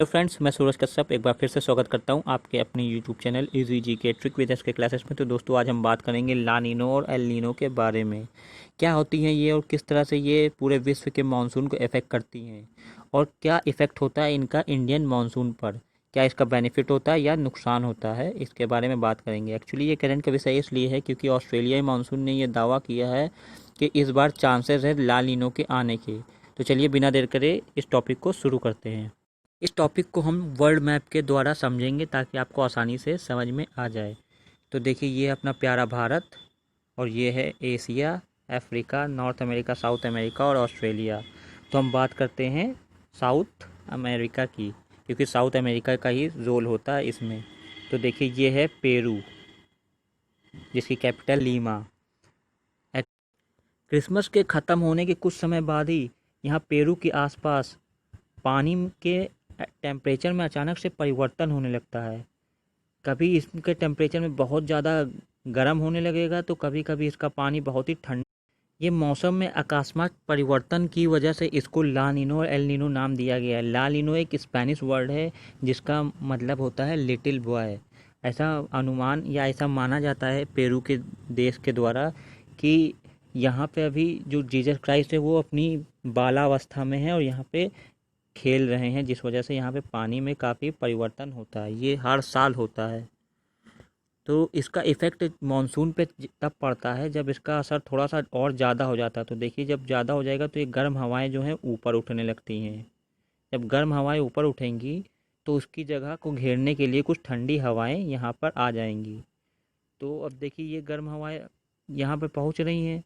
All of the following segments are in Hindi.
हेलो फ्रेंड्स, मैं सूरज कश्यप एक बार फिर से स्वागत करता हूं आपके अपने यूट्यूब चैनल इजी जी के ट्रिक विद के क्लासेस में। तो दोस्तों, आज हम बात करेंगे ला नीनो और एल नीनो के बारे में। क्या होती हैं ये और किस तरह से ये पूरे विश्व के मानसून को इफ़ेक्ट करती हैं, और क्या इफ़ेक्ट होता है इनका इंडियन मानसून पर। क्या इसका बेनिफिट होता है या नुकसान होता है, इसके बारे में बात करेंगे। एक्चुअली ये करंट का विषय इसलिए है क्योंकि ऑस्ट्रेलियाई मानसून ने यह दावा किया है कि इस बार चांसेस है ला नीनो के आने के। तो चलिए बिना देर करे इस टॉपिक को शुरू करते हैं। इस टॉपिक को हम वर्ल्ड मैप के द्वारा समझेंगे ताकि आपको आसानी से समझ में आ जाए। तो देखिए, ये अपना प्यारा भारत, और ये है Asia, Africa, north America, south America और ऑस्ट्रेलिया। तो हम बात करते हैं साउथ अमेरिका की, क्योंकि साउथ अमेरिका का ही रोल होता है इसमें। तो देखिए, ये है पेरू, जिसकी कैपिटल लीमा। क्रिसमस के ख़त्म होने के कुछ समय बाद ही यहाँ पेरू के आसपास पानी के टेम्परेचर में अचानक से परिवर्तन होने लगता है। कभी इसके टेम्परेचर में बहुत ज़्यादा गर्म होने लगेगा, तो कभी कभी इसका पानी बहुत ही ठंडा। ये मौसम में अकस्मात परिवर्तन की वजह से इसको ला नीनो और एल नीनो नाम दिया गया है। ला नीनो एक स्पेनिश वर्ड है जिसका मतलब होता है लिटिल बॉय। ऐसा अनुमान या ऐसा माना जाता है पेरू के देश के द्वारा कि यहाँ पे अभी जो जीसस क्राइस्ट है वो अपनी बालावस्था में है और यहाँ पे खेल रहे हैं, जिस वजह से यहाँ पे पानी में काफ़ी परिवर्तन होता है। ये हर साल होता है। तो इसका इफ़ेक्ट मानसून पे तब पड़ता है जब इसका असर थोड़ा सा और ज़्यादा हो जाता है। तो देखिए, जब ज़्यादा हो जाएगा तो ये गर्म हवाएं जो हैं ऊपर उठने लगती हैं। जब गर्म हवाएं ऊपर उठेंगी तो उसकी जगह को घेरने के लिए कुछ ठंडी हवाएं यहाँ पर आ जाएंगी। तो अब देखिए, ये गर्म हवाएं यहाँ पे पहुँच रही हैं,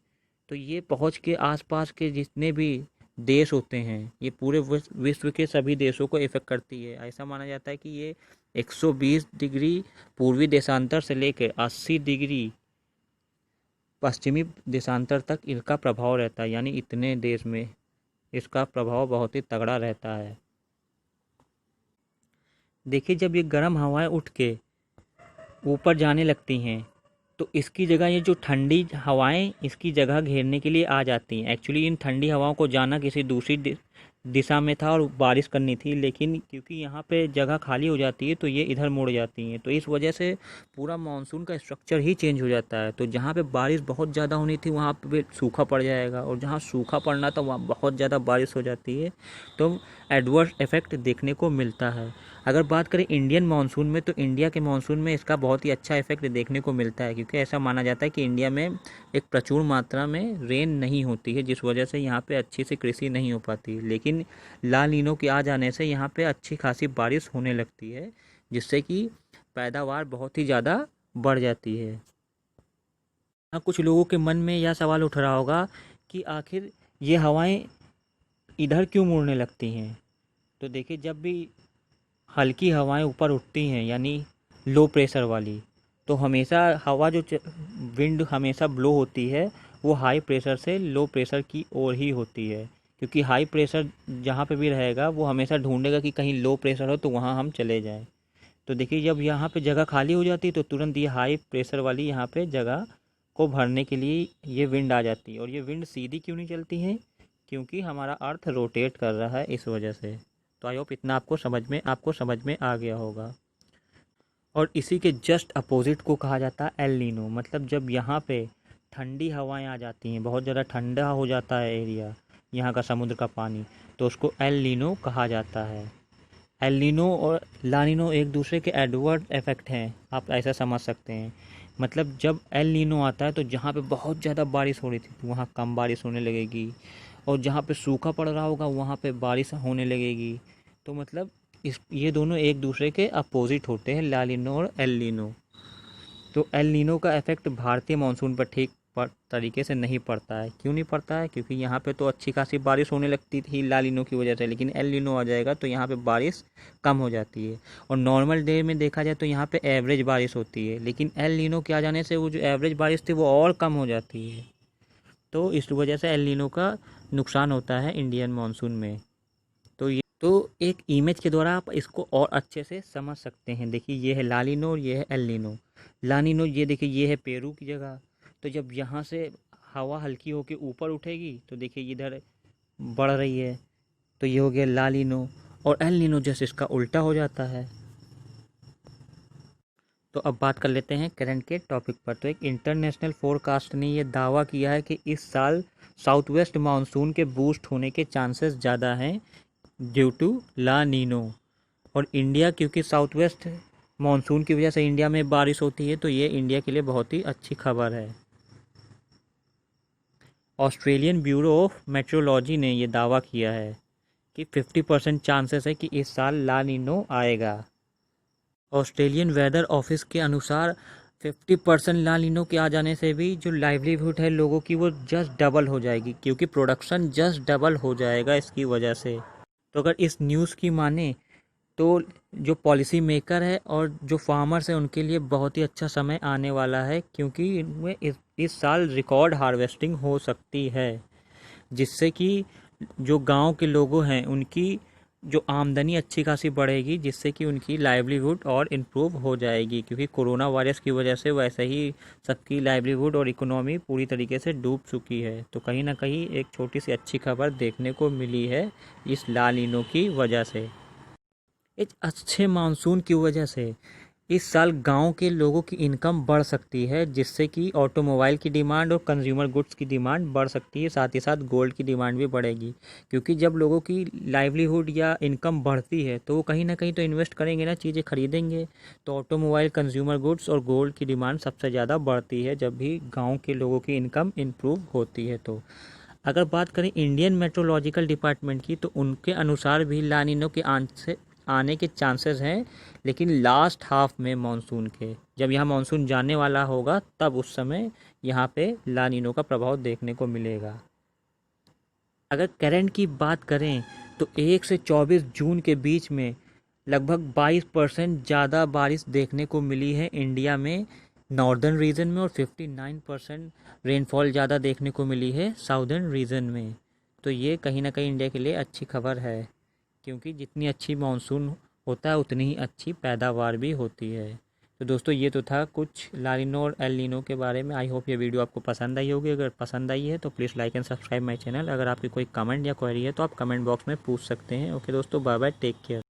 तो ये पहुँच के आसपास के जितने भी देश होते हैं, ये पूरे विश्व के सभी देशों को इफ़ेक्ट करती है। ऐसा माना जाता है कि ये 120 डिग्री पूर्वी देशांतर से लेकर 80 डिग्री पश्चिमी देशांतर तक इसका प्रभाव रहता है। यानी इतने देश में इसका प्रभाव बहुत ही तगड़ा रहता है। देखिए, जब ये गर्म हवाएं उठ के ऊपर जाने लगती हैं तो इसकी जगह ये जो ठंडी हवाएं इसकी जगह घेरने के लिए आ जाती हैं। एक्चुअली इन ठंडी हवाओं को जाना किसी दूसरी दिशा में था और बारिश करनी थी, लेकिन क्योंकि यहाँ पे जगह खाली हो जाती है तो ये इधर मुड़ जाती हैं। तो इस वजह से पूरा मानसून का स्ट्रक्चर ही चेंज हो जाता है। तो जहाँ पे बारिश बहुत ज़्यादा होनी थी वहाँ पे सूखा पड़ जाएगा, और जहाँ सूखा पड़ना था वहाँ बहुत ज़्यादा बारिश हो जाती है। तो एडवर्स इफ़ेक्ट देखने को मिलता है। अगर बात करें इंडियन मानसून में, तो इंडिया के मानसून में इसका बहुत ही अच्छा इफेक्ट देखने को मिलता है, क्योंकि ऐसा माना जाता है कि इंडिया में एक प्रचुर मात्रा में रेन नहीं होती है, जिस वजह से यहाँ पे अच्छी से कृषि नहीं हो पाती। लेकिन ला नीनो के आ जाने से यहाँ पे अच्छी खासी बारिश होने लगती है, जिससे कि पैदावार बहुत ही ज़्यादा बढ़ जाती है। हाँ, कुछ लोगों के मन में यह सवाल उठ रहा होगा कि आखिर ये हवाएं इधर क्यों मुड़ने लगती हैं। तो देखिए, जब भी हल्की हवाएं ऊपर उठती हैं, यानी लो प्रेशर वाली, तो हमेशा हवा जो विंड हमेशा ब्लो होती है वो हाई प्रेशर से लो प्रेशर की ओर ही होती है। क्योंकि हाई प्रेशर जहाँ पे भी रहेगा वो हमेशा ढूंढेगा कि कहीं लो प्रेशर हो तो वहाँ हम चले जाएं। तो देखिए, जब यहाँ पे जगह खाली हो जाती है तो तुरंत ये हाई प्रेशर वाली यहाँ पे जगह को भरने के लिए ये विंड आ जाती है। और ये विंड सीधी क्यों नहीं चलती है, क्योंकि हमारा अर्थ रोटेट कर रहा है, इस वजह से। तो आई होप इतना आपको समझ में आ गया होगा। और इसी के जस्ट अपोजिट को कहा जाता है एल नीनो। मतलब जब यहाँ पे ठंडी हवाएं आ जाती हैं, बहुत ज़्यादा ठंडा हो जाता है एरिया, यहाँ का समुद्र का पानी, तो उसको एल नीनो कहा जाता है। एल नीनो और ला नीनो एक दूसरे के एडवर्स इफेक्ट हैं, आप ऐसा समझ सकते हैं। मतलब जब एल नीनो आता है तो जहाँ पे बहुत ज़्यादा बारिश हो रही थी तो वहाँ कम बारिश होने लगेगी, और जहाँ पे सूखा पड़ रहा होगा वहाँ पे बारिश होने लगेगी। तो मतलब ये दोनों एक दूसरे के अपोजिट होते हैं, ला नीनो और एल नीनो। तो एल नीनो का इफेक्ट भारतीय मानसून पर ठीक तरीके से नहीं पड़ता है। क्यों नहीं पड़ता है? क्योंकि यहाँ पे तो अच्छी खासी बारिश होने लगती थी ला नीनो की वजह से, लेकिन एल नीनो आ जाएगा तो यहाँ पे बारिश कम हो जाती है। और नॉर्मल डे में देखा जाए तो यहाँ पे एवरेज बारिश होती है, लेकिन एल नीनो के आ जाने से वो जो एवरेज बारिश थी वो और कम हो जाती है। तो इस वजह से एल नीनो का नुकसान होता है इंडियन मानसून में। तो एक इमेज के द्वारा आप इसको और अच्छे से समझ सकते हैं। देखिए, ये है ला नीनो और ये है एल नीनो। ला नीनो, ये देखिए, ये है पेरू की जगह। तो जब यहाँ से हवा हल्की होकर ऊपर उठेगी तो देखिए इधर बढ़ रही है, तो ये हो गया ला नीनो। और एल नीनो जैसे इसका उल्टा हो जाता है। तो अब बात कर लेते हैं करंट के टॉपिक पर। तो एक इंटरनेशनल फोरकास्ट ने यह दावा किया है कि इस साल साउथ वेस्ट मानसून के बूस्ट होने के चांसेस ज़्यादा हैं ड्यू टू ला नीनो। और इंडिया, क्योंकि साउथ वेस्ट मानसून की वजह से इंडिया में बारिश होती है, तो ये इंडिया के लिए बहुत ही अच्छी खबर है। ऑस्ट्रेलियन ब्यूरो ऑफ मेट्रोलॉजी ने यह दावा किया है कि 50% चांसेस है कि इस साल ला नीनो आएगा। ऑस्ट्रेलियन वेदर ऑफिस के अनुसार 50% ला नीनो के आ जाने से भी जो लाइवलीहुड है लोगों की वो जस्ट डबल हो जाएगी, क्योंकि प्रोडक्शन जस्ट डबल हो जाएगा इसकी वजह से। तो अगर इस न्यूज़ की माने तो जो पॉलिसी मेकर है और जो फार्मर्स है उनके लिए बहुत ही अच्छा समय आने वाला है, क्योंकि इनमें इस साल रिकॉर्ड हार्वेस्टिंग हो सकती है, जिससे कि जो गांव के लोगों हैं उनकी जो आमदनी अच्छी खासी बढ़ेगी, जिससे कि उनकी लाइवलीहुड और इम्प्रूव हो जाएगी। क्योंकि कोरोना वायरस की वजह से वैसे ही सबकी लाइवलीहुड और इकोनॉमी पूरी तरीके से डूब चुकी है। तो कहीं ना कहीं एक छोटी सी अच्छी खबर देखने को मिली है इस ला नीनो की वजह से। एक अच्छे मानसून की वजह से इस साल गांव के लोगों की इनकम बढ़ सकती है, जिससे कि ऑटोमोबाइल की डिमांड और कंज्यूमर गुड्स की डिमांड बढ़ सकती है, साथ ही साथ गोल्ड की डिमांड भी बढ़ेगी। क्योंकि जब लोगों की लाइवलीहुड या इनकम बढ़ती है तो वो कहीं ना कहीं तो इन्वेस्ट करेंगे ना, चीज़ें खरीदेंगे। तो ऑटोमोबाइल, कंज्यूमर गुड्स और गोल्ड की डिमांड सबसे ज़्यादा बढ़ती है जब भी गाँव के लोगों की इनकम इम्प्रूव होती है। तो अगर बात करें इंडियन मेट्रोलॉजिकल डिपार्टमेंट की, तो उनके अनुसार भी ला नीनो के आने के चांसेस हैं, लेकिन लास्ट हाफ में मानसून के, जब यहाँ मानसून जाने वाला होगा तब उस समय यहाँ पे ला नीनो का प्रभाव देखने को मिलेगा। अगर करंट की बात करें तो 1 से 24 जून के बीच में लगभग 22% ज़्यादा बारिश देखने को मिली है इंडिया में नॉर्दर्न रीजन में, और 59% रेनफॉल ज़्यादा देखने को मिली है साउदर्न रीजन में। तो ये कहीं ना कहीं इंडिया के लिए अच्छी खबर है, क्योंकि जितनी अच्छी मानसून होता है उतनी ही अच्छी पैदावार भी होती है। तो दोस्तों ये तो था कुछ ला नीनो और एल नीनो के बारे में। आई होप ये वीडियो आपको पसंद आई होगी। अगर पसंद आई है तो please like and subscribe my channel. अगर आपकी कोई कमेंट या क्वेरी है तो आप कमेंट बॉक्स में पूछ सकते हैं। ओके दोस्तों, बाय बाय, टेक केयर।